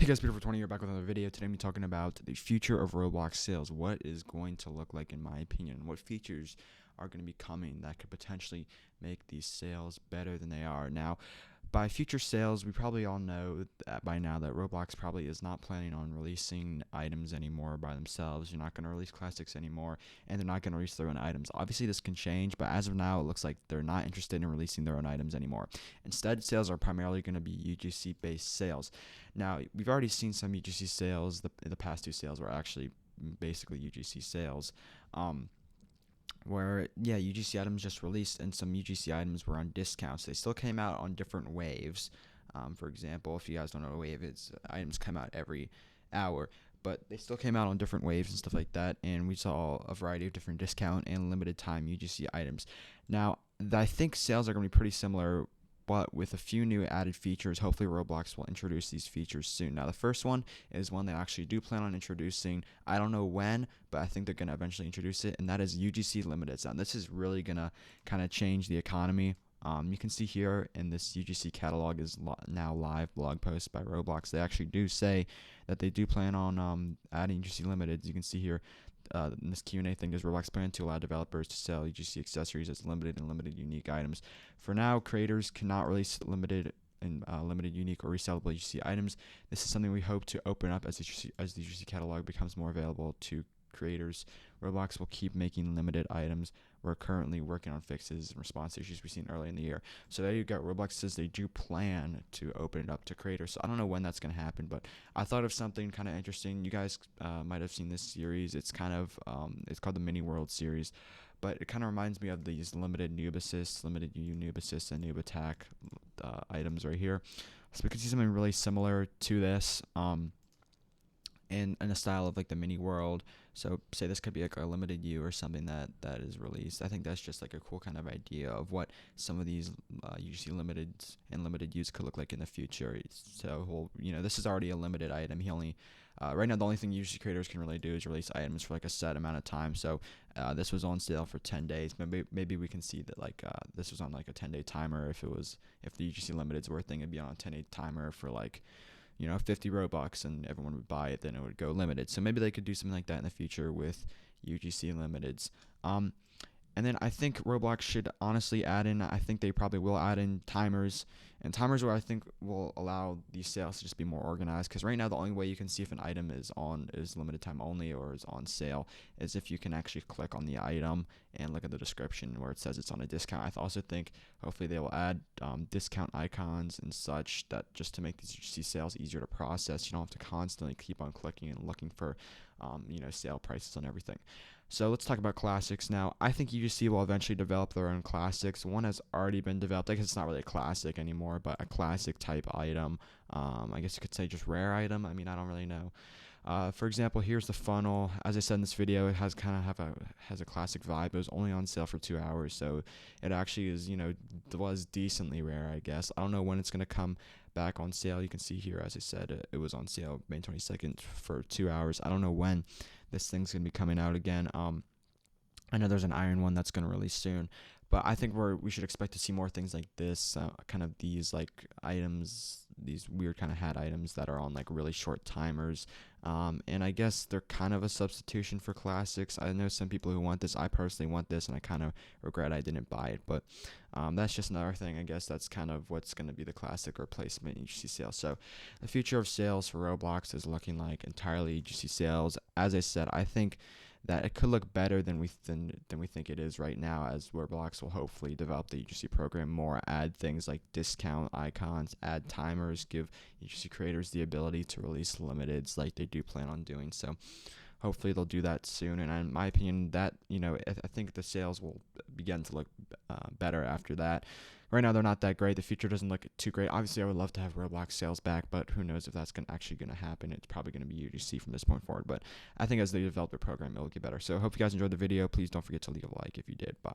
Hey guys, Peter for 20 here, back with another video. Today I'm talking about the future of Roblox sales. What is going to look like in my opinion? What features are going to be coming that could potentially make these sales better than they are now? By future sales, we probably all know that by now that Roblox probably is not planning on releasing items anymore by themselves. You're not going to release classics anymore, and they're not going to release their own items. Obviously, this can change, but as of now, it looks like they're not interested in releasing their own items anymore. Instead, sales are primarily going to be UGC-based sales. Now, we've already seen some UGC sales. The past two sales were actually basically UGC sales. Where UGC items just released and some UGC items were on discounts. They still came out on different waves. For example, if you guys don't know what a wave is, items come out every hour, but they still came out on different waves and stuff like that, and we saw a variety of different discount and limited time UGC items. Now, I think sales are going to be pretty similar, but with a few new added features. Hopefully Roblox will introduce these features soon. Now, the first one is one they actually do plan on introducing. I don't know when, but I think they're going to eventually introduce it, and that is UGC Limited. Now, this is really going to kind of change the economy. You can see here in this UGC catalog is now live blog post by Roblox. They actually do say that they do plan on adding UGC Limited. You can see here in this Q&A thing, does Roblox plan to allow developers to sell UGC accessories as limited and limited unique items? For now, creators cannot release limited and limited unique or resellable UGC items. This is something we hope to open up as the UGC catalog becomes more available to creators. Roblox will keep making limited items. We're currently working on fixes and response issues we've seen early in the year. So there you go. Roblox says they do plan to open it up to creators. So I don't know when that's going to happen, but I thought of something kind of interesting. You guys might have seen this series. It's kind of it's called the Mini World series, but it kind of reminds me of these limited noob assists, limited noob assists, and noob attack items right here. So we can see something really similar to this. In a style of like the mini world. So say this could be like a limited U or something that is released. I think that's just like a cool kind of idea of what some of these UGC limiteds and limited U's could look like in the future. So this is already a limited item. He only right now the only thing UGC creators can really do is release items for like a set amount of time. So this was on sale for 10 days. Maybe we can see that like this was on like a 10-day timer. If the UGC limiteds were a thing, it'd be on a 10-day timer for like 50 Robux, and everyone would buy it, then it would go limited. So maybe they could do something like that in the future with UGC limiteds. And then I think Roblox should honestly add in, I think they probably will add in timers, and timers where I think will allow these sales to just be more organized, because right now the only way you can see if an item is limited time only or is on sale is if you can actually click on the item and look at the description where it says it's on a discount. I also think hopefully they will add discount icons and such, that just to make these UGC sales easier to process. You don't have to constantly keep on clicking and looking for sale prices on everything. So let's talk about classics now. I think UGC will eventually develop their own classics. One has already been developed. I guess it's not really a classic anymore, but a classic type item. I guess you could say just rare item. I mean, I don't really know. For example, here's the funnel. As I said in this video, it has a classic vibe. It was only on sale for 2 hours, so it actually is was decently rare, I guess. I don't know when it's gonna come back on sale. You can see here, as I said, it was on sale May 22nd for 2 hours. I don't know when this thing's gonna be coming out again. I know there's an iron one that's gonna release soon, but I think we should expect to see more things like this, kind of these like items, these weird kind of hat items that are on like really short timers. And I guess they're kind of a substitution for classics. I know some people who want this. I personally want this, and I kind of regret I didn't buy it. But that's just another thing. I guess that's kind of what's going to be the classic replacement UGC sales. So the future of sales for Roblox is looking like entirely UGC sales. As I said, I think that it could look better than we think it is right now, as Roblox will hopefully develop the UGC program more, add things like discount icons, add timers, give UGC creators the ability to release limiteds like they do plan on doing. So hopefully they'll do that soon, and in my opinion, that I think the sales will begin to look better after that. Right now they're not that great. The future doesn't look too great. Obviously, I would love to have Roblox sales back, but who knows if that's actually going to happen. It's probably going to be UGC from this point forward, but I think as they develop their program, it will get better. So I hope you guys enjoyed the video. Please don't forget to leave a like if you did. Bye.